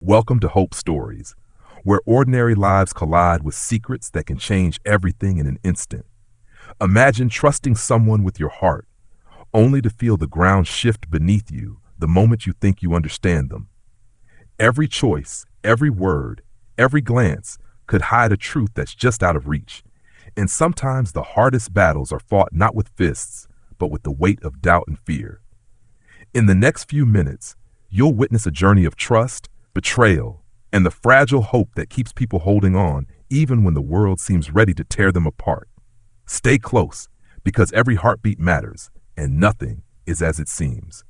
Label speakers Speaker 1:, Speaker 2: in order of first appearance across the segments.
Speaker 1: Welcome to Hope Stories, where ordinary lives collide with secrets that can change everything in an instant. Imagine trusting someone with your heart, only to feel the ground shift beneath you the moment you think you understand them. Every choice, every word, every glance could hide a truth that's just out of reach. And sometimes the hardest battles are fought not with fists, but with the weight of doubt and fear. In the next few minutes, you'll witness a journey of trust, betrayal, and the fragile hope that keeps people holding on even when the world seems ready to tear them apart. Stay close, because every heartbeat matters, and nothing is as it seems.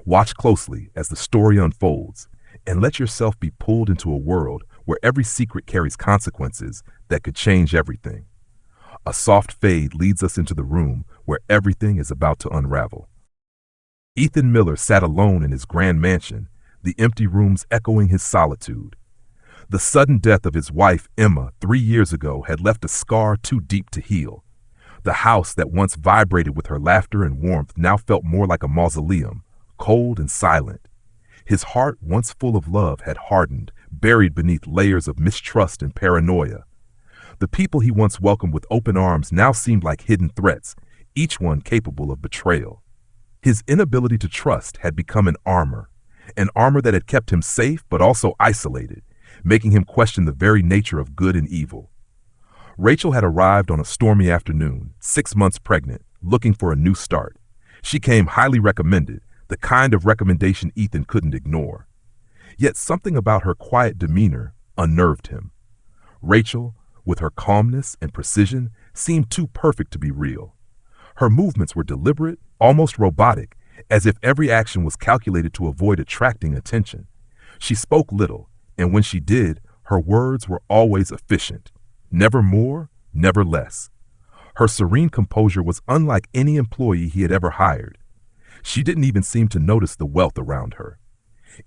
Speaker 1: Watch closely as the story unfolds, and let yourself be pulled into a world where every secret carries consequences that could change everything. A soft fade leads us into the room where everything is about to unravel. Ethan Miller sat alone in his grand mansion, the empty rooms echoing his solitude. The sudden death of his wife, Emma, 3 years ago had left a scar too deep to heal. The house that once vibrated with her laughter and warmth now felt more like a mausoleum, cold and silent. His heart, once full of love, had hardened, buried beneath layers of mistrust and paranoia. The people he once welcomed with open arms now seemed like hidden threats, each one capable of betrayal. His inability to trust had become an armor that had kept him safe but also isolated, making him question the very nature of good and evil. Rachel had arrived on a stormy afternoon, 6 months pregnant, looking for a new start. She came highly recommended, the kind of recommendation Ethan couldn't ignore. Yet something about her quiet demeanor unnerved him. Rachel, with her calmness and precision, seemed too perfect to be real. Her movements were deliberate, almost robotic, as if every action was calculated to avoid attracting attention. She spoke little, and when she did, her words were always efficient. Never more, never less. Her serene composure was unlike any employee he had ever hired. She didn't even seem to notice the wealth around her.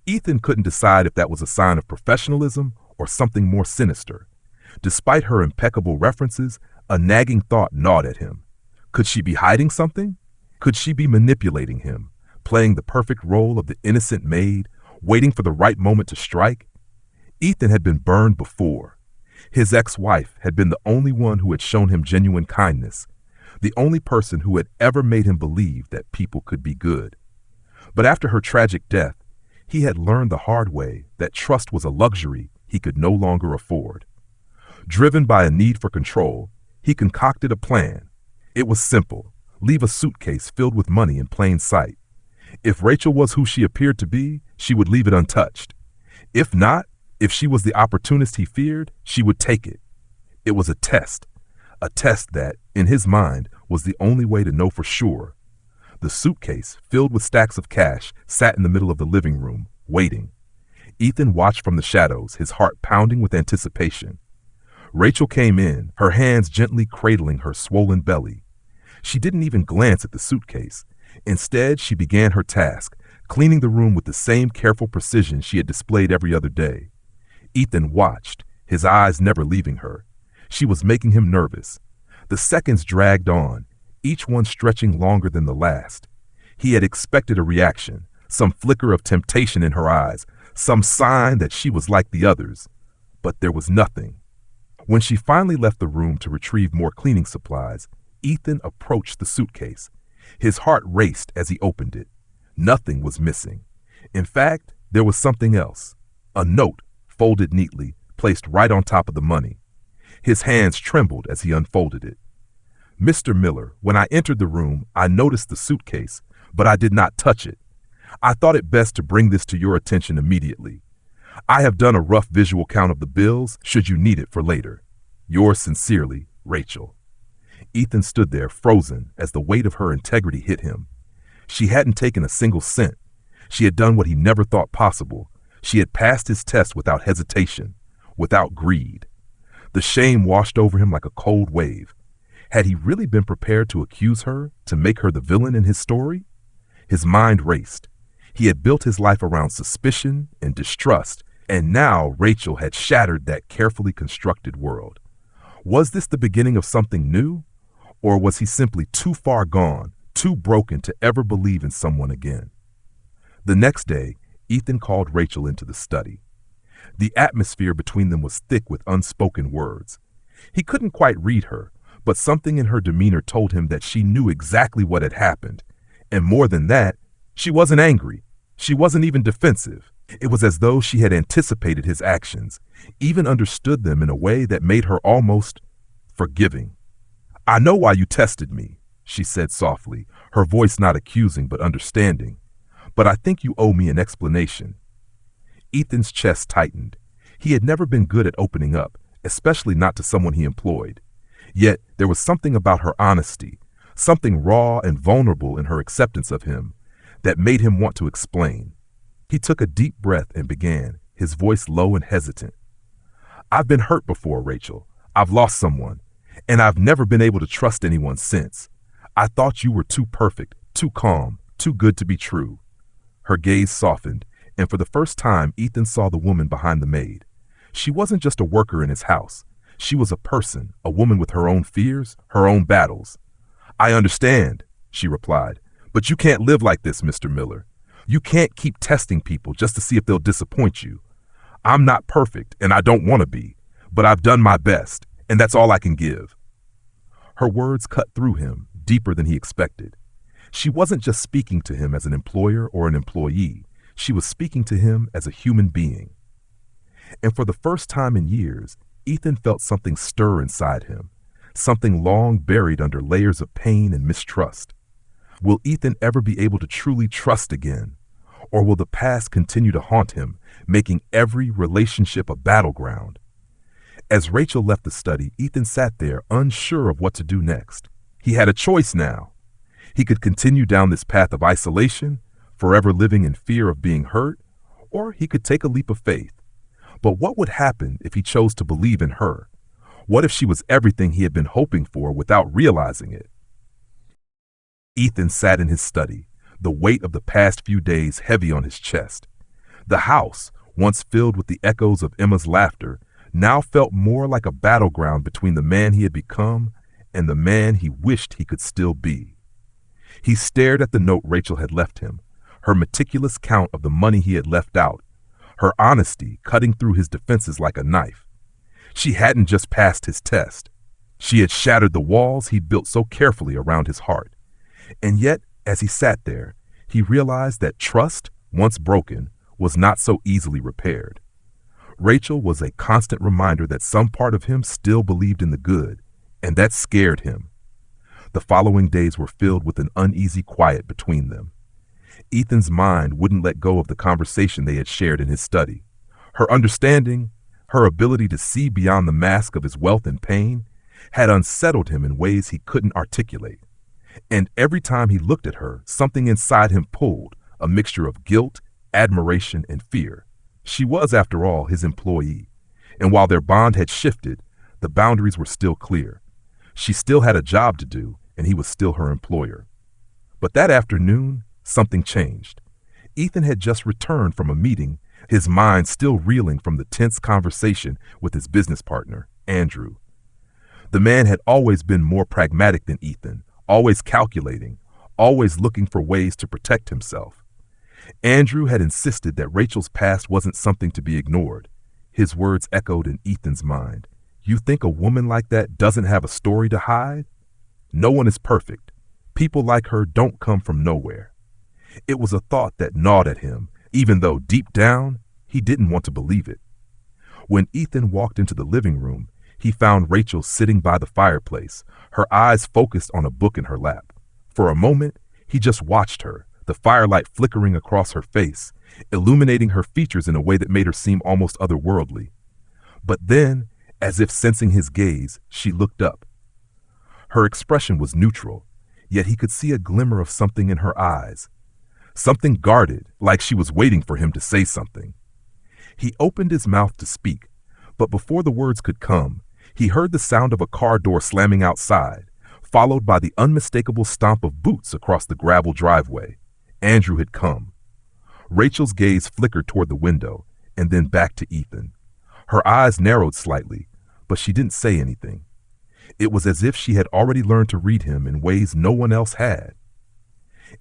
Speaker 1: Ethan couldn't decide if that was a sign of professionalism or something more sinister. Despite her impeccable references, a nagging thought gnawed at him. Could she be hiding something? Could she be manipulating him, playing the perfect role of the innocent maid, waiting for the right moment to strike? Ethan had been burned before. His ex-wife had been the only one who had shown him genuine kindness, the only person who had ever made him believe that people could be good. But after her tragic death, he had learned the hard way that trust was a luxury he could no longer afford. Driven by a need for control, he concocted a plan. It was simple: leave a suitcase filled with money in plain sight. If Rachel was who she appeared to be, she would leave it untouched. If not, if she was the opportunist he feared, she would take it. It was a test that, in his mind, was the only way to know for sure. The suitcase, filled with stacks of cash, sat in the middle of the living room, waiting. Ethan watched from the shadows, his heart pounding with anticipation. Rachel came in, her hands gently cradling her swollen belly. She didn't even glance at the suitcase. Instead, she began her task, cleaning the room with the same careful precision she had displayed every other day. Ethan watched, his eyes never leaving her. She was making him nervous. The seconds dragged on, each one stretching longer than the last. He had expected a reaction, some flicker of temptation in her eyes, some sign that she was like the others. But there was nothing. When she finally left the room to retrieve more cleaning supplies, Ethan approached the suitcase. His heart raced as he opened it. Nothing was missing. In fact, there was something else. A note, folded neatly, placed right on top of the money. His hands trembled as he unfolded it. "Mr. Miller, when I entered the room, I noticed the suitcase, but I did not touch it. I thought it best to bring this to your attention immediately. I have done a rough visual count of the bills, should you need it for later. Yours sincerely, Rachel." Ethan stood there, frozen, as the weight of her integrity hit him. She hadn't taken a single cent. She had done what he never thought possible. She had passed his test without hesitation, without greed. The shame washed over him like a cold wave. Had he really been prepared to accuse her, to make her the villain in his story? His mind raced. He had built his life around suspicion and distrust, and now Rachel had shattered that carefully constructed world. Was this the beginning of something new? Or was he simply too far gone, too broken to ever believe in someone again? The next day, Ethan called Rachel into the study. The atmosphere between them was thick with unspoken words. He couldn't quite read her, but something in her demeanor told him that she knew exactly what had happened. And more than that, she wasn't angry. She wasn't even defensive. It was as though she had anticipated his actions, even understood them in a way that made her almost forgiving. "I know why you tested me," she said softly, her voice not accusing but understanding. "But I think you owe me an explanation." Ethan's chest tightened. He had never been good at opening up, especially not to someone he employed. Yet there was something about her honesty, something raw and vulnerable in her acceptance of him, that made him want to explain. He took a deep breath and began, his voice low and hesitant. "I've been hurt before, Rachel. I've lost someone, and I've never been able to trust anyone since. I thought you were too perfect, too calm, too good to be true." Her gaze softened, and for the first time Ethan saw the woman behind the maid. She wasn't just a worker in his house. She was a person, a woman with her own fears, her own battles. "I understand," she replied, "but you can't live like this, Mr. Miller. You can't keep testing people just to see if they'll disappoint you. I'm not perfect, and I don't want to be, but I've done my best, and that's all I can give." Her words cut through him, deeper than he expected. She wasn't just speaking to him as an employer or an employee. She was speaking to him as a human being. And for the first time in years, Ethan felt something stir inside him, something long buried under layers of pain and mistrust. Will Ethan ever be able to truly trust again? Or will the past continue to haunt him, making every relationship a battleground? As Rachel left the study, Ethan sat there unsure of what to do next. He had a choice now. He could continue down this path of isolation, forever living in fear of being hurt, or he could take a leap of faith. But what would happen if he chose to believe in her? What if she was everything he had been hoping for without realizing it? Ethan sat in his study, the weight of the past few days heavy on his chest. The house, once filled with the echoes of Emma's laughter, now felt more like a battleground between the man he had become and the man he wished he could still be. He stared at the note Rachel had left him, her meticulous count of the money he had left out, her honesty cutting through his defenses like a knife. She hadn't just passed his test. She had shattered the walls he'd built so carefully around his heart. And yet, as he sat there, he realized that trust, once broken, was not so easily repaired. Rachel was a constant reminder that some part of him still believed in the good, and that scared him. The following days were filled with an uneasy quiet between them. Ethan's mind wouldn't let go of the conversation they had shared in his study. Her understanding, her ability to see beyond the mask of his wealth and pain, had unsettled him in ways he couldn't articulate. And every time he looked at her, something inside him pulled, a mixture of guilt, admiration, and fear. She was, after all, his employee, and while their bond had shifted, the boundaries were still clear. She still had a job to do, and he was still her employer. But that afternoon, something changed. Ethan had just returned from a meeting, his mind still reeling from the tense conversation with his business partner, Andrew. The man had always been more pragmatic than Ethan, always calculating, always looking for ways to protect himself. Andrew had insisted that Rachel's past wasn't something to be ignored. His words echoed in Ethan's mind. "You think a woman like that doesn't have a story to hide? No one is perfect. People like her don't come from nowhere." It was a thought that gnawed at him, even though deep down, he didn't want to believe it. When Ethan walked into the living room, he found Rachel sitting by the fireplace, her eyes focused on a book in her lap. For a moment, he just watched her, the firelight flickering across her face, illuminating her features in a way that made her seem almost otherworldly. But then, as if sensing his gaze, she looked up. Her expression was neutral, yet he could see a glimmer of something in her eyes. Something guarded, like she was waiting for him to say something. He opened his mouth to speak, but before the words could come, he heard the sound of a car door slamming outside, followed by the unmistakable stomp of boots across the gravel driveway. Andrew had come. Rachel's gaze flickered toward the window, and then back to Ethan. Her eyes narrowed slightly, but she didn't say anything. It was as if she had already learned to read him in ways no one else had.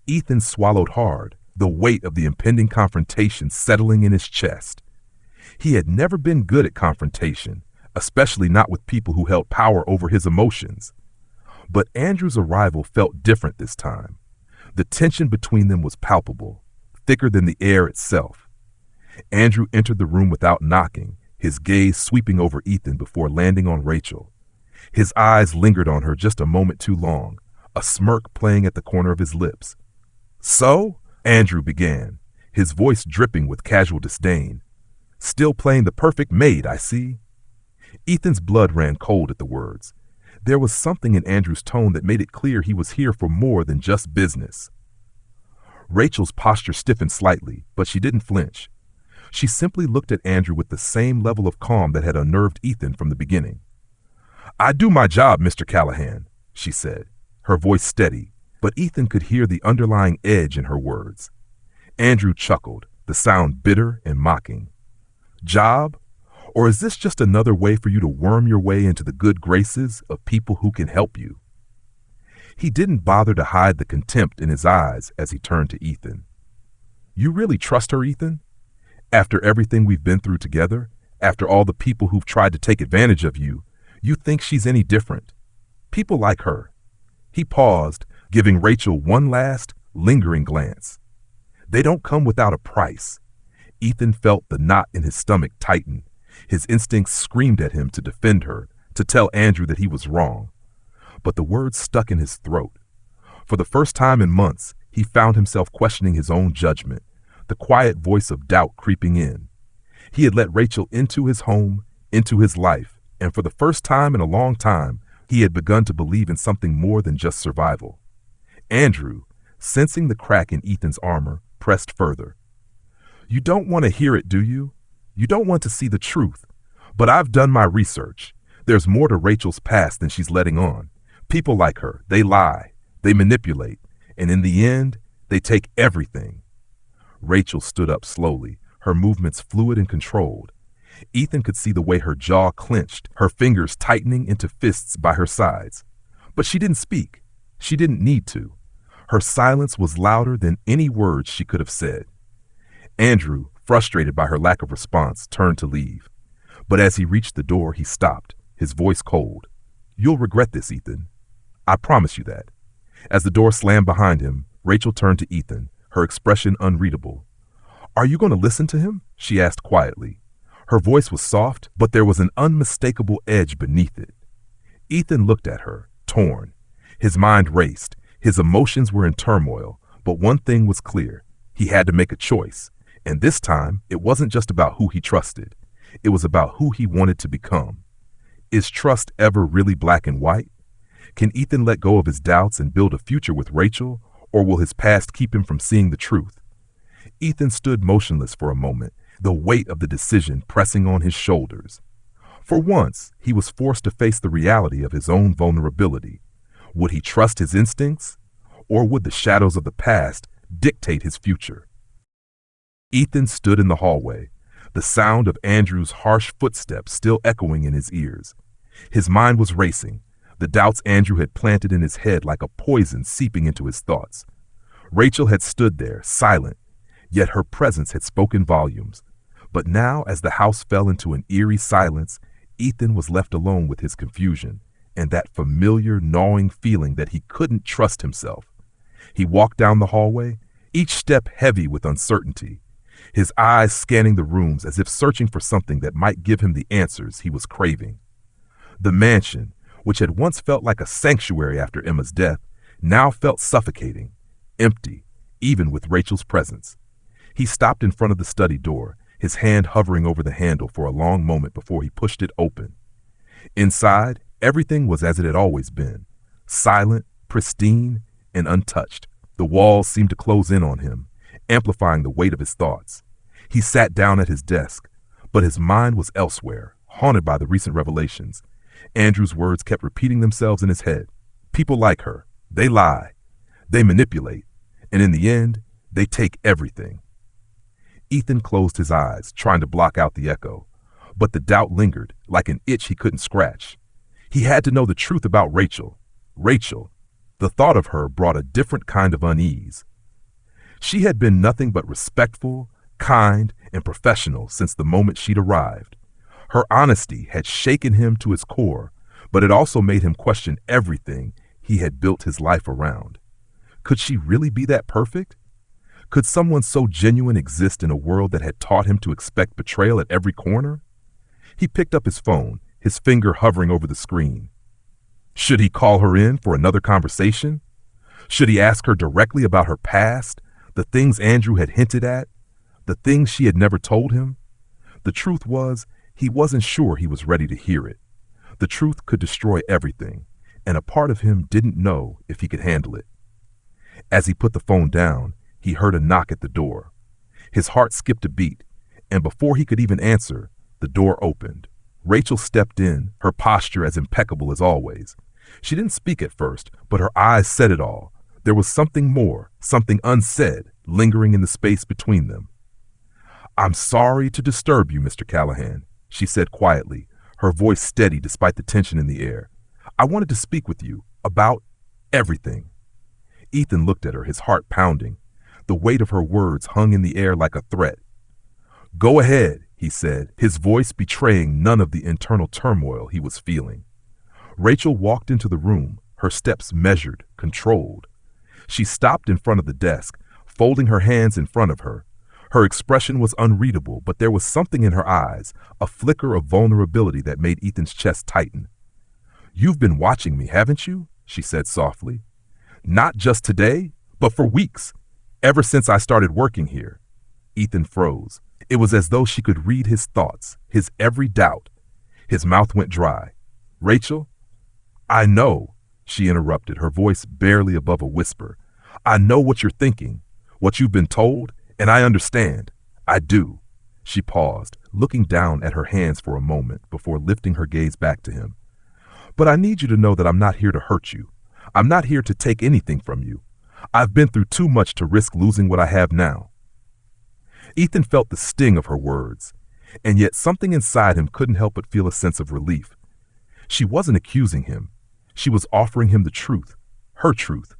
Speaker 1: Ethan swallowed hard, the weight of the impending confrontation settling in his chest. He had never been good at confrontation, especially not with people who held power over his emotions. But Andrew's arrival felt different this time. The tension between them was palpable, thicker than the air itself. Andrew entered the room without knocking, his gaze sweeping over Ethan before landing on Rachel. His eyes lingered on her just a moment too long, a smirk playing at the corner of his lips. "So?" Andrew began, his voice dripping with casual disdain. "Still playing the perfect maid, I see." Ethan's blood ran cold at the words. There was something in Andrew's tone that made it clear he was here for more than just business. Rachel's posture stiffened slightly, but she didn't flinch. She simply looked at Andrew with the same level of calm that had unnerved Ethan from the beginning. "I do my job, Mr. Callahan," she said, her voice steady, but Ethan could hear the underlying edge in her words. Andrew chuckled, the sound bitter and mocking. "Job? Or is this just another way for you to worm your way into the good graces of people who can help you?" He didn't bother to hide the contempt in his eyes as he turned to Ethan. "You really trust her, Ethan? After everything we've been through together, after all the people who've tried to take advantage of you, you think she's any different? People like her." He paused, giving Rachel one last, lingering glance. "They don't come without a price." Ethan felt the knot in his stomach tighten. His instincts screamed at him to defend her, to tell Andrew that he was wrong. But the words stuck in his throat. For the first time in months, he found himself questioning his own judgment, the quiet voice of doubt creeping in. He had let Rachel into his home, into his life, and for the first time in a long time, he had begun to believe in something more than just survival. Andrew, sensing the crack in Ethan's armor, pressed further. "You don't want to hear it, do you? You don't want to see the truth. But I've done my research. There's more to Rachel's past than she's letting on. People like her, they lie, they manipulate, and in the end, they take everything." Rachel stood up slowly, her movements fluid and controlled. Ethan could see the way her jaw clenched, her fingers tightening into fists by her sides. But she didn't speak. She didn't need to. Her silence was louder than any words she could have said. Andrew, frustrated by her lack of response, turned to leave. But as he reached the door, he stopped, his voice cold. "You'll regret this, Ethan. I promise you that." As the door slammed behind him, Rachel turned to Ethan, her expression unreadable. "Are you going to listen to him?" she asked quietly. Her voice was soft, but there was an unmistakable edge beneath it. Ethan looked at her, torn. His mind raced. His emotions were in turmoil, but one thing was clear. He had to make a choice. And this time, it wasn't just about who he trusted. It was about who he wanted to become. Is trust ever really black and white? Can Ethan let go of his doubts and build a future with Rachel, or will his past keep him from seeing the truth? Ethan stood motionless for a moment, the weight of the decision pressing on his shoulders. For once, he was forced to face the reality of his own vulnerability. Would he trust his instincts, or would the shadows of the past dictate his future? Ethan stood in the hallway, the sound of Andrew's harsh footsteps still echoing in his ears. His mind was racing, the doubts Andrew had planted in his head like a poison seeping into his thoughts. Rachel had stood there, silent, yet her presence had spoken volumes. But now, as the house fell into an eerie silence, Ethan was left alone with his confusion and that familiar, gnawing feeling that he couldn't trust himself. He walked down the hallway, each step heavy with uncertainty, his eyes scanning the rooms as if searching for something that might give him the answers he was craving. The mansion, which had once felt like a sanctuary after Emma's death, now felt suffocating, empty, even with Rachel's presence. He stopped in front of the study door, his hand hovering over the handle for a long moment before he pushed it open. Inside, everything was as it had always been, silent, pristine, and untouched. The walls seemed to close in on him, amplifying the weight of his thoughts. He sat down at his desk, but his mind was elsewhere, haunted by the recent revelations. Andrew's words kept repeating themselves in his head. People like her, they lie, they manipulate, and in the end, they take everything. Ethan closed his eyes, trying to block out the echo, but the doubt lingered, like an itch he couldn't scratch. He had to know the truth about Rachel. Rachel. The thought of her brought a different kind of unease. She had been nothing but respectful, kind and professional since the moment she'd arrived. Her honesty had shaken him to his core, but it also made him question everything he had built his life around. Could she really be that perfect? Could someone so genuine exist in a world that had taught him to expect betrayal at every corner? He picked up his phone, his finger hovering over the screen. Should he call her in for another conversation? Should he ask her directly about her past, the things Andrew had hinted at, the things she had never told him? The truth was, he wasn't sure he was ready to hear it. The truth could destroy everything, and a part of him didn't know if he could handle it. As he put the phone down, he heard a knock at the door. His heart skipped a beat, and before he could even answer, the door opened. Rachel stepped in, her posture as impeccable as always. She didn't speak at first, but her eyes said it all. There was something more, something unsaid, lingering in the space between them. "I'm sorry to disturb you, Mr. Callahan," she said quietly, her voice steady despite the tension in the air. "I wanted to speak with you about everything." Ethan looked at her, his heart pounding. The weight of her words hung in the air like a threat. "Go ahead," he said, his voice betraying none of the internal turmoil he was feeling. Rachel walked into the room, her steps measured, controlled. She stopped in front of the desk, folding her hands in front of her. Her expression was unreadable, but there was something in her eyes, a flicker of vulnerability that made Ethan's chest tighten. "You've been watching me, haven't you?" she said softly. "Not just today, but for weeks, ever since I started working here." Ethan froze. It was as though she could read his thoughts, his every doubt. His mouth went dry. "Rachel?" "I know," she interrupted, her voice barely above a whisper. "I know what you're thinking, what you've been told, and I understand. I do." She paused, looking down at her hands for a moment before lifting her gaze back to him. "But I need you to know that I'm not here to hurt you. I'm not here to take anything from you. I've been through too much to risk losing what I have now." Ethan felt the sting of her words, and yet something inside him couldn't help but feel a sense of relief. She wasn't accusing him. She was offering him the truth, her truth.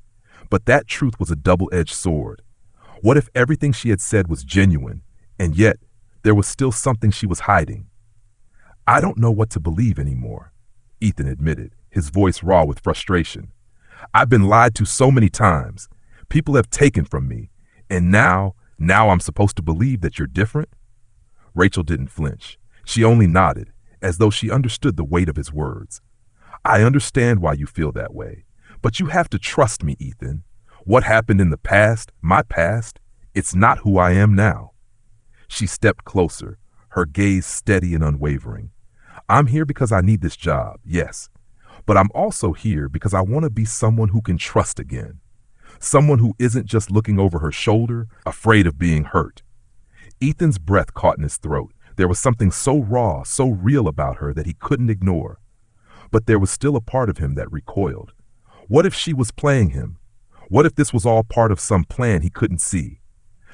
Speaker 1: But that truth was a double-edged sword. What if everything she had said was genuine, and yet there was still something she was hiding? "I don't know what to believe anymore," Ethan admitted, his voice raw with frustration. "I've been lied to so many times. People have taken from me, and now I'm supposed to believe that you're different?" Rachel didn't flinch. She only nodded, as though she understood the weight of his words. "I understand why you feel that way, but you have to trust me, Ethan. What happened in the past, my past, it's not who I am now." She stepped closer, her gaze steady and unwavering. "I'm here because I need this job, yes, but I'm also here because I want to be someone who can trust again. Someone who isn't just looking over her shoulder, afraid of being hurt." Ethan's breath caught in his throat. There was something so raw, so real about her that he couldn't ignore. But there was still a part of him that recoiled. What if she was playing him? What if this was all part of some plan he couldn't see?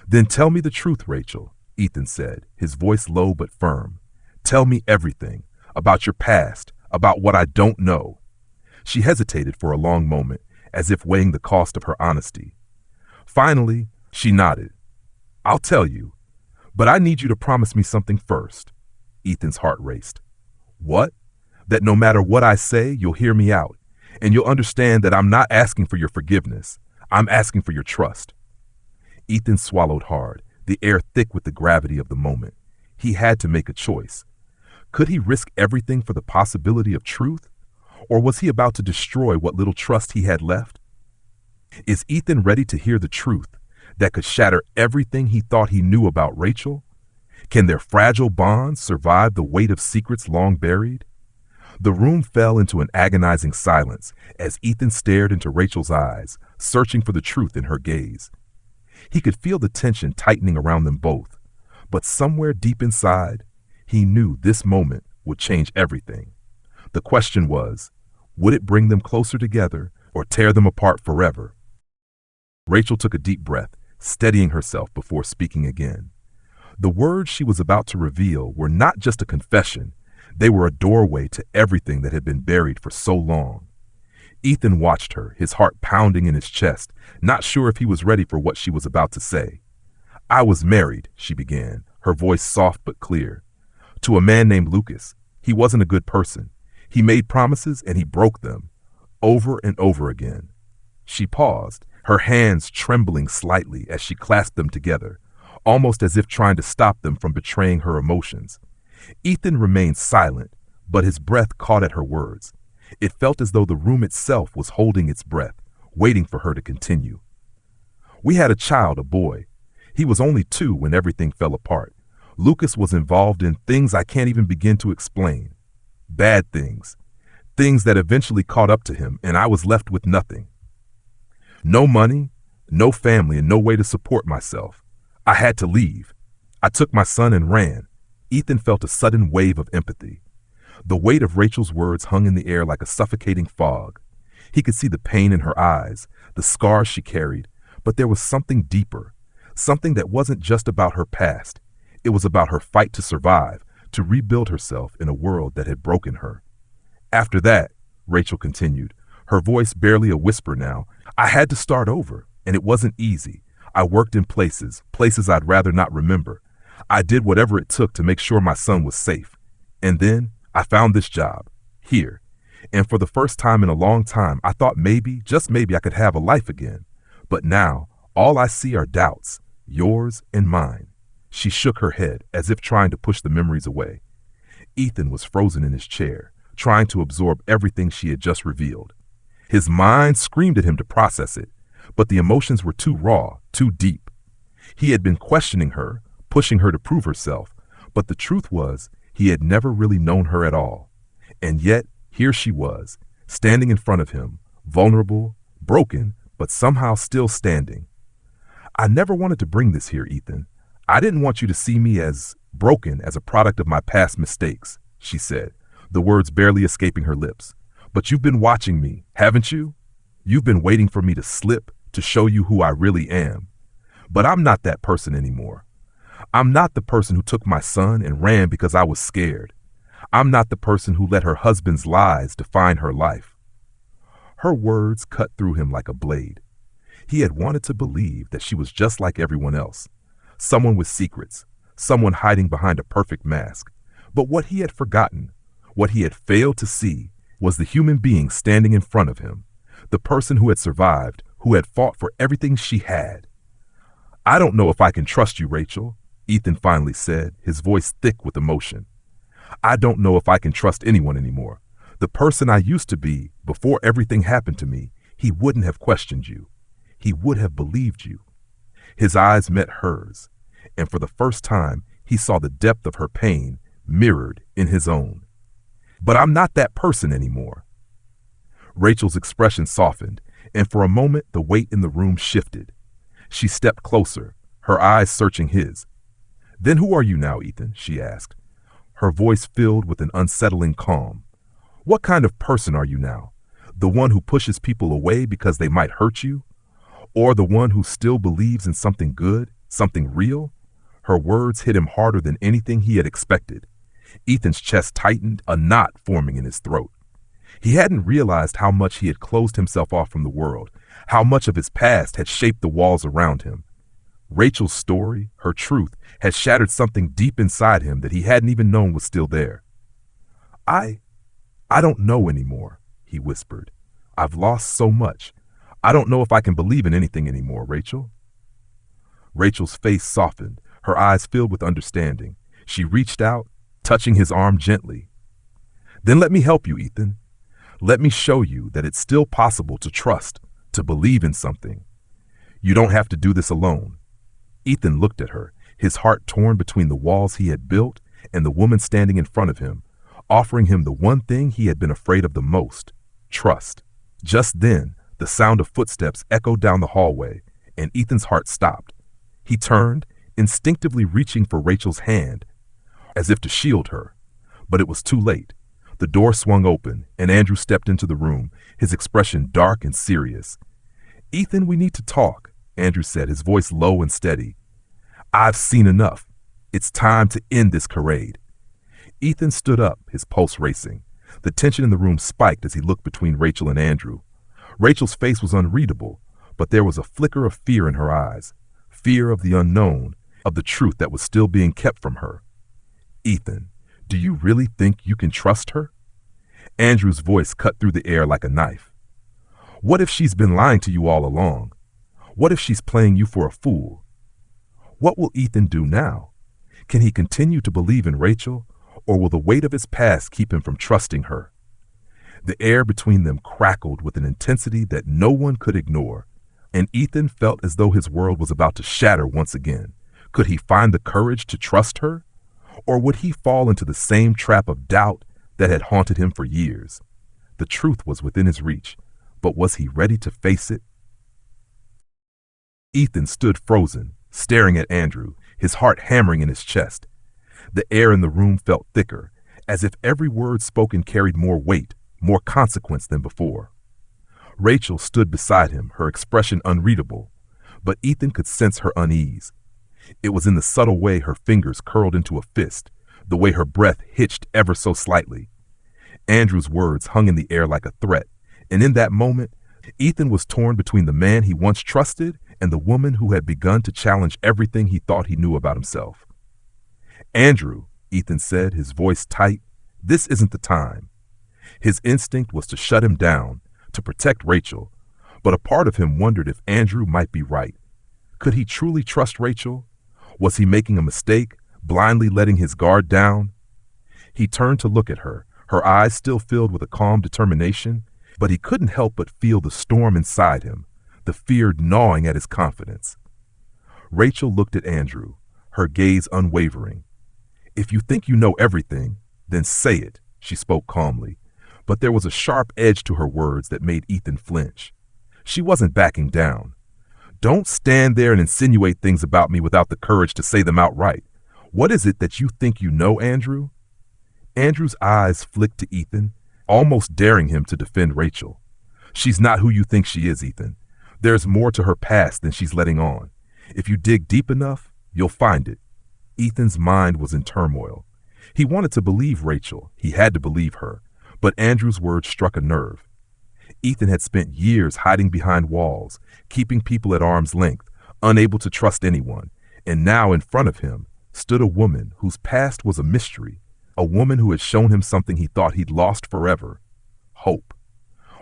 Speaker 1: "Then tell me the truth, Rachel," Ethan said, his voice low but firm. "Tell me everything, about your past, about what I don't know." She hesitated for a long moment, as if weighing the cost of her honesty. Finally, she nodded. "I'll tell you, but I need you to promise me something first." Ethan's heart raced. "What?" "That no matter what I say, you'll hear me out, and you'll understand that I'm not asking for your forgiveness. I'm asking for your trust." Ethan swallowed hard, the air thick with the gravity of the moment. He had to make a choice. Could he risk everything for the possibility of truth? Or was he about to destroy what little trust he had left? Is Ethan ready to hear the truth that could shatter everything he thought he knew about Rachel? Can their fragile bonds survive the weight of secrets long buried? The room fell into an agonizing silence as Ethan stared into Rachel's eyes, searching for the truth in her gaze. He could feel the tension tightening around them both, but somewhere deep inside, he knew this moment would change everything. The question was, would it bring them closer together or tear them apart forever? Rachel took a deep breath, steadying herself before speaking again. The words she was about to reveal were not just a confession. They were a doorway to everything that had been buried for so long. Ethan watched her, his heart pounding in his chest, not sure if he was ready for what she was about to say. I was married, she began, her voice soft but clear, to a man named Lucas. He wasn't a good person. He made promises and he broke them, over and over again. She paused, her hands trembling slightly as she clasped them together, almost as if trying to stop them from betraying her emotions. Ethan remained silent, but his breath caught at her words. It felt as though the room itself was holding its breath, waiting for her to continue. We had a child, a boy. He was only 2 when everything fell apart. Lucas was involved in things I can't even begin to explain. Bad things. Things that eventually caught up to him, and I was left with nothing. No money, no family, and no way to support myself. I had to leave. I took my son and ran. Ethan felt a sudden wave of empathy. The weight of Rachel's words hung in the air like a suffocating fog. He could see the pain in her eyes, the scars she carried, but there was something deeper, something that wasn't just about her past. It was about her fight to survive, to rebuild herself in a world that had broken her. After that, Rachel continued, her voice barely a whisper now, I had to start over, and it wasn't easy. I worked in places I'd rather not remember. I did whatever it took to make sure my son was safe. And then I found this job, here. And for the first time in a long time, I thought maybe, just maybe, I could have a life again. But now, all I see are doubts, yours and mine. She shook her head, as if trying to push the memories away. Ethan was frozen in his chair, trying to absorb everything she had just revealed. His mind screamed at him to process it, but the emotions were too raw, too deep. He had been questioning her, pushing her to prove herself, but the truth was, he had never really known her at all. And yet, here she was, standing in front of him, vulnerable, broken, but somehow still standing. I never wanted to bring this here, Ethan. I didn't want you to see me as broken, as a product of my past mistakes, she said, the words barely escaping her lips. But you've been watching me, haven't you? You've been waiting for me to slip, to show you who I really am. But I'm not that person anymore. I'm not the person who took my son and ran because I was scared. I'm not the person who let her husband's lies define her life. Her words cut through him like a blade. He had wanted to believe that she was just like everyone else, someone with secrets, someone hiding behind a perfect mask. But what he had forgotten, what he had failed to see, was the human being standing in front of him, the person who had survived, who had fought for everything she had. I don't know if I can trust you, Rachel, Ethan finally said, his voice thick with emotion. I don't know if I can trust anyone anymore. The person I used to be, before everything happened to me, he wouldn't have questioned you. He would have believed you. His eyes met hers, and for the first time, he saw the depth of her pain mirrored in his own. But I'm not that person anymore. Rachel's expression softened, and for a moment the weight in the room shifted. She stepped closer, her eyes searching his. Then who are you now, Ethan? She asked, her voice filled with an unsettling calm. What kind of person are you now? The one who pushes people away because they might hurt you? Or the one who still believes in something good, something real? Her words hit him harder than anything he had expected. Ethan's chest tightened, a knot forming in his throat. He hadn't realized how much he had closed himself off from the world, how much of his past had shaped the walls around him. Rachel's story, her truth, had shattered something deep inside him that he hadn't even known was still there. I don't know anymore, he whispered. I've lost so much. I don't know if I can believe in anything anymore, Rachel. Rachel's face softened, her eyes filled with understanding. She reached out, touching his arm gently. Then let me help you, Ethan. Let me show you that it's still possible to trust, to believe in something. You don't have to do this alone. Ethan looked at her, his heart torn between the walls he had built and the woman standing in front of him, offering him the one thing he had been afraid of the most, trust. Just then, the sound of footsteps echoed down the hallway, and Ethan's heart stopped. He turned, instinctively reaching for Rachel's hand, as if to shield her. But it was too late. The door swung open, and Andrew stepped into the room, his expression dark and serious. Ethan, we need to talk, Andrew said, his voice low and steady. I've seen enough. It's time to end this charade. Ethan stood up, his pulse racing. The tension in the room spiked as he looked between Rachel and Andrew. Rachel's face was unreadable, but there was a flicker of fear in her eyes. fear of the unknown, of the truth that was still being kept from her. Ethan, do you really think you can trust her? Andrew's voice cut through the air like a knife. What if she's been lying to you all along? What if she's playing you for a fool? What will Ethan do now? Can he continue to believe in Rachel, or will the weight of his past keep him from trusting her? The air between them crackled with an intensity that no one could ignore, and Ethan felt as though his world was about to shatter once again. Could he find the courage to trust her? Or would he fall into the same trap of doubt that had haunted him for years? The truth was within his reach, but was he ready to face it? Ethan stood frozen, staring at Andrew, his heart hammering in his chest. The air in the room felt thicker, as if every word spoken carried more weight, more consequence than before. Rachel stood beside him, her expression unreadable, but Ethan could sense her unease. It was in the subtle way her fingers curled into a fist, the way her breath hitched ever so slightly. Andrew's words hung in the air like a threat, and in that moment, Ethan was torn between the man he once trusted and the woman who had begun to challenge everything he thought he knew about himself. Andrew, Ethan said, his voice tight, this isn't the time. His instinct was to shut him down, to protect Rachel, but a part of him wondered if Andrew might be right. Could he truly trust Rachel? Was he making a mistake, blindly letting his guard down? He turned to look at her, her eyes still filled with a calm determination, but he couldn't help but feel the storm inside him, the fear gnawing at his confidence. Rachel looked at Andrew, her gaze unwavering. If you think you know everything, then say it, she spoke calmly, but there was a sharp edge to her words that made Ethan flinch. She wasn't backing down. Don't stand there and insinuate things about me without the courage to say them outright. What is it that you think you know, Andrew? Andrew's eyes flicked to Ethan, almost daring him to defend Rachel. She's not who you think she is, Ethan. There's more to her past than she's letting on. If you dig deep enough, you'll find it. Ethan's mind was in turmoil. He wanted to believe Rachel. He had to believe her. But Andrew's words struck a nerve. Ethan had spent years hiding behind walls, keeping people at arm's length, unable to trust anyone, and now in front of him stood a woman whose past was a mystery, a woman who had shown him something he thought he'd lost forever: hope.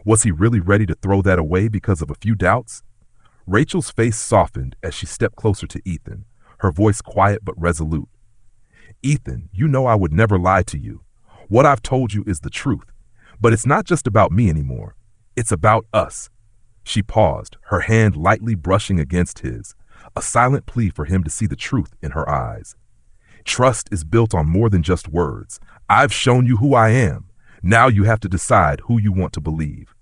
Speaker 1: Was he really ready to throw that away because of a few doubts? Rachel's face softened as she stepped closer to Ethan, her voice quiet but resolute. Ethan, you know I would never lie to you. What I've told you is the truth, but it's not just about me anymore. It's about us. She paused, her hand lightly brushing against his, a silent plea for him to see the truth in her eyes. Trust is built on more than just words. I've shown you who I am. Now you have to decide who you want to believe.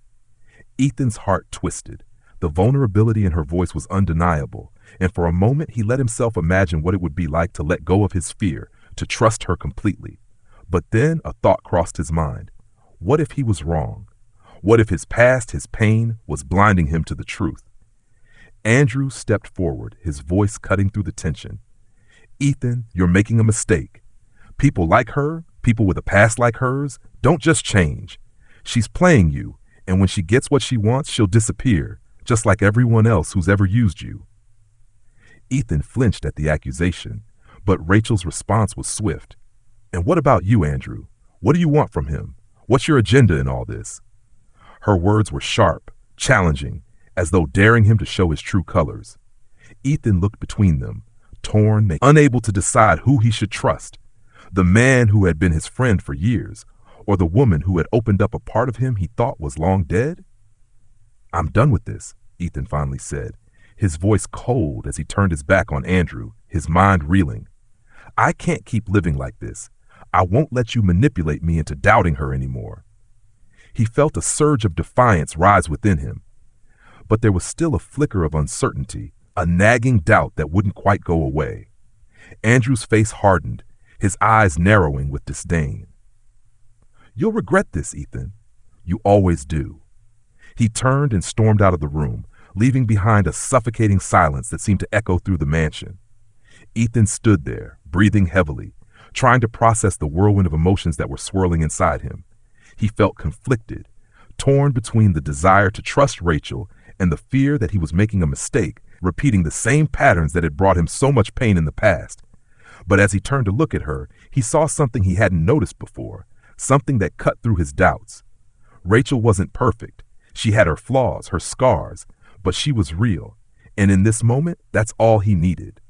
Speaker 1: Ethan's heart twisted. The vulnerability in her voice was undeniable, and for a moment he let himself imagine what it would be like to let go of his fear, to trust her completely. But then a thought crossed his mind. What if he was wrong? What if his past, his pain, was blinding him to the truth? Andrew stepped forward, his voice cutting through the tension. Ethan, you're making a mistake. People like her, people with a past like hers, don't just change. She's playing you, and when she gets what she wants, she'll disappear, just like everyone else who's ever used you. Ethan flinched at the accusation, but Rachel's response was swift. And what about you, Andrew? What do you want from him? What's your agenda in all this? Her words were sharp, challenging, as though daring him to show his true colors. Ethan looked between them, torn, unable to decide who he should trust, the man who had been his friend for years, or the woman who had opened up a part of him he thought was long dead. I'm done with this, Ethan finally said, his voice cold as he turned his back on Andrew, his mind reeling. I can't keep living like this. I won't let you manipulate me into doubting her anymore. He felt a surge of defiance rise within him, but there was still a flicker of uncertainty, a nagging doubt that wouldn't quite go away. Andrew's face hardened, his eyes narrowing with disdain. You'll regret this, Ethan. You always do. He turned and stormed out of the room, leaving behind a suffocating silence that seemed to echo through the mansion. Ethan stood there, breathing heavily, trying to process the whirlwind of emotions that were swirling inside him. He felt conflicted, torn between the desire to trust Rachel and the fear that he was making a mistake, repeating the same patterns that had brought him so much pain in the past. But as he turned to look at her, he saw something he hadn't noticed before, something that cut through his doubts. Rachel wasn't perfect. She had her flaws, her scars, but she was real. And in this moment, that's all he needed.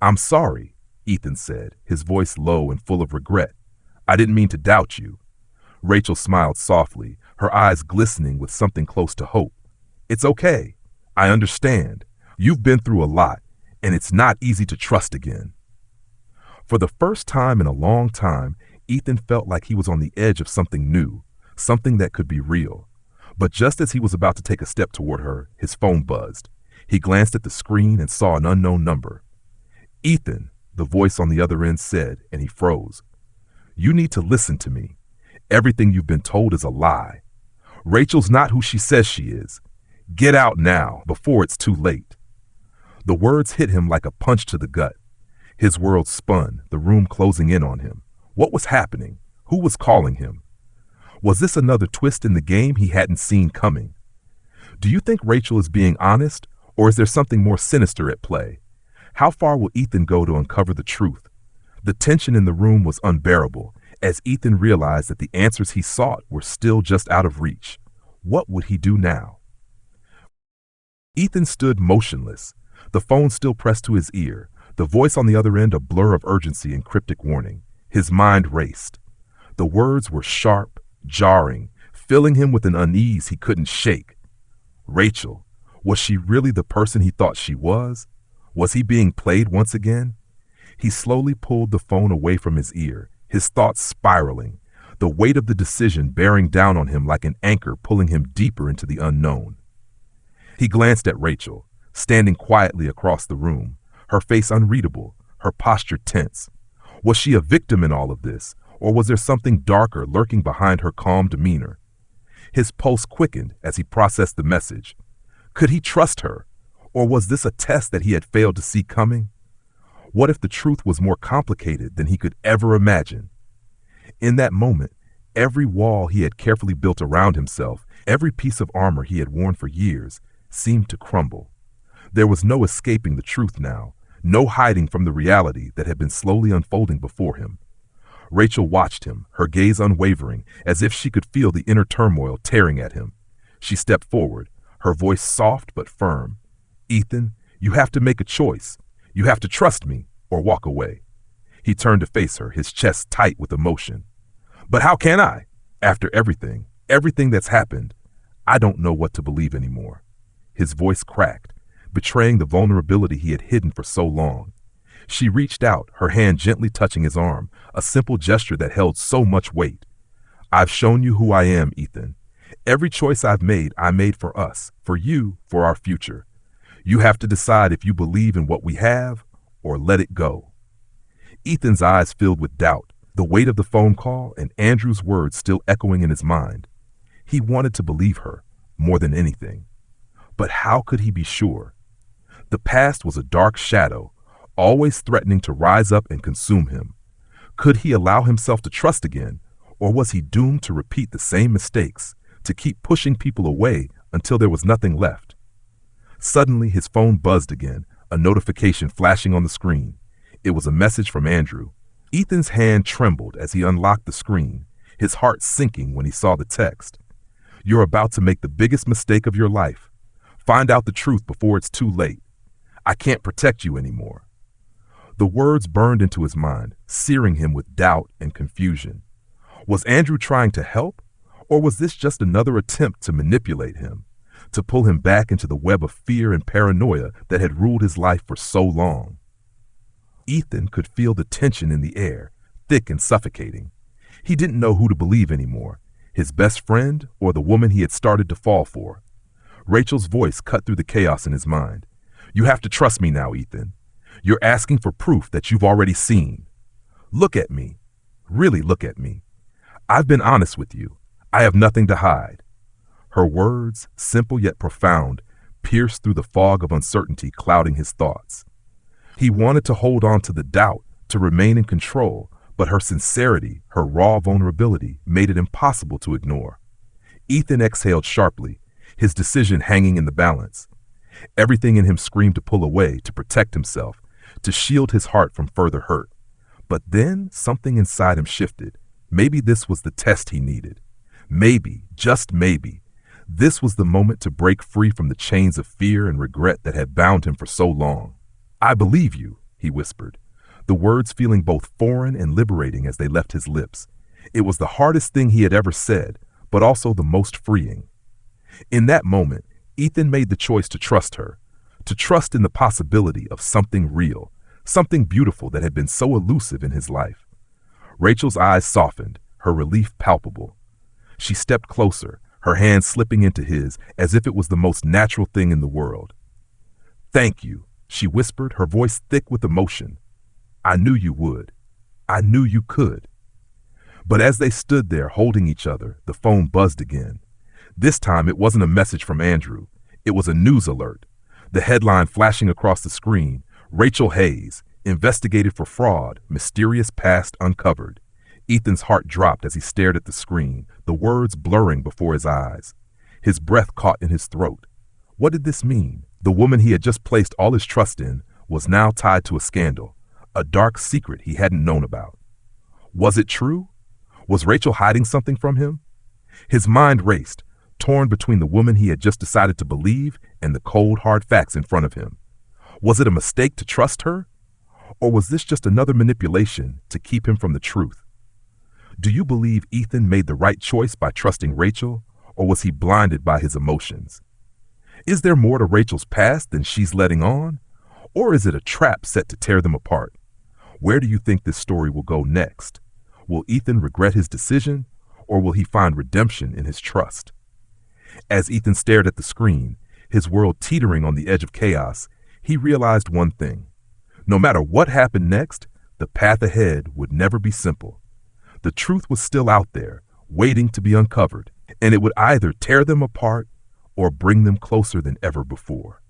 Speaker 1: "I'm sorry," Ethan said, his voice low and full of regret. "I didn't mean to doubt you." Rachel smiled softly, her eyes glistening with something close to hope. "It's okay. I understand. You've been through a lot, and it's not easy to trust again." For the first time in a long time, Ethan felt like he was on the edge of something new, something that could be real. But just as he was about to take a step toward her, his phone buzzed. He glanced at the screen and saw an unknown number. "Ethan," the voice on the other end said, and he froze. "You need to listen to me. Everything you've been told is a lie. Rachel's not who she says she is. Get out now, before it's too late." The words hit him like a punch to the gut. His world spun, the room closing in on him. What was happening? Who was calling him? Was this another twist in the game he hadn't seen coming? Do you think Rachel is being honest, or is there something more sinister at play? How far will Ethan go to uncover the truth? The tension in the room was unbearable, as Ethan realized that the answers he sought were still just out of reach. What would he do now? Ethan stood motionless, the phone still pressed to his ear, the voice on the other end a blur of urgency and cryptic warning. His mind raced. The words were sharp, jarring, filling him with an unease he couldn't shake. Rachel, was she really the person he thought she was? Was he being played once again? He slowly pulled the phone away from his ear, his thoughts spiraling, the weight of the decision bearing down on him like an anchor pulling him deeper into the unknown. He glanced at Rachel, standing quietly across the room, her face unreadable, her posture tense. Was she a victim in all of this, or was there something darker lurking behind her calm demeanor? His pulse quickened as he processed the message. Could he trust her, or was this a test that he had failed to see coming? What if the truth was more complicated than he could ever imagine? In that moment, every wall he had carefully built around himself, every piece of armor he had worn for years, seemed to crumble. There was no escaping the truth now, no hiding from the reality that had been slowly unfolding before him. Rachel watched him, her gaze unwavering, as if she could feel the inner turmoil tearing at him. She stepped forward, her voice soft but firm. "Ethan, you have to make a choice. You have to trust me or walk away." He turned to face her, his chest tight with emotion. "But how can I? After everything that's happened, I don't know what to believe anymore." His voice cracked, betraying the vulnerability he had hidden for so long. She reached out, her hand gently touching his arm, a simple gesture that held so much weight. "I've shown you who I am, Ethan. Every choice I made for us, for you, for our future. You have to decide if you believe in what we have or let it go." Ethan's eyes filled with doubt, the weight of the phone call and Andrew's words still echoing in his mind. He wanted to believe her, more than anything. But how could he be sure? The past was a dark shadow, always threatening to rise up and consume him. Could he allow himself to trust again, or was he doomed to repeat the same mistakes, to keep pushing people away until there was nothing left? Suddenly, his phone buzzed again, a notification flashing on the screen. It was a message from Andrew. Ethan's hand trembled as he unlocked the screen, his heart sinking when he saw the text. "You're about to make the biggest mistake of your life. Find out the truth before it's too late. I can't protect you anymore." The words burned into his mind, searing him with doubt and confusion. Was Andrew trying to help, or was this just another attempt to manipulate him, to pull him back into the web of fear and paranoia that had ruled his life for so long? Ethan could feel the tension in the air, thick and suffocating. He didn't know who to believe anymore, his best friend or the woman he had started to fall for. Rachel's voice cut through the chaos in his mind. "You have to trust me now, Ethan. You're asking for proof that you've already seen. Look at me. Really look at me. I've been honest with you. I have nothing to hide." Her words, simple yet profound, pierced through the fog of uncertainty clouding his thoughts. He wanted to hold on to the doubt, to remain in control, but her sincerity, her raw vulnerability, made it impossible to ignore. Ethan exhaled sharply, his decision hanging in the balance. Everything in him screamed to pull away, to protect himself, to shield his heart from further hurt. But then something inside him shifted. Maybe this was the test he needed. Maybe, just maybe, this was the moment to break free from the chains of fear and regret that had bound him for so long. "I believe you," he whispered, the words feeling both foreign and liberating as they left his lips. It was the hardest thing he had ever said, but also the most freeing. In that moment, Ethan made the choice to trust her, to trust in the possibility of something real, something beautiful that had been so elusive in his life. Rachel's eyes softened, her relief palpable. She stepped closer, her hand slipping into his as if it was the most natural thing in the world. "Thank you," she whispered, her voice thick with emotion. "I knew you would. I knew you could." But as they stood there holding each other, the phone buzzed again. This time it wasn't a message from Andrew. It was a news alert. The headline flashing across the screen: Rachel Hayes, investigated for fraud, mysterious past uncovered. Ethan's heart dropped as he stared at the screen, the words blurring before his eyes. His breath caught in his throat. What did this mean? The woman he had just placed all his trust in was now tied to a scandal, a dark secret he hadn't known about. Was it true? Was Rachel hiding something from him? His mind raced, torn between the woman he had just decided to believe and the cold, hard facts in front of him. Was it a mistake to trust her? Or was this just another manipulation to keep him from the truth? Do you believe Ethan made the right choice by trusting Rachel, or was he blinded by his emotions? Is there more to Rachel's past than she's letting on? Or is it a trap set to tear them apart? Where do you think this story will go next? Will Ethan regret his decision, or will he find redemption in his trust? As Ethan stared at the screen, his world teetering on the edge of chaos, he realized one thing. No matter what happened next, the path ahead would never be simple. The truth was still out there, waiting to be uncovered, and it would either tear them apart or bring them closer than ever before.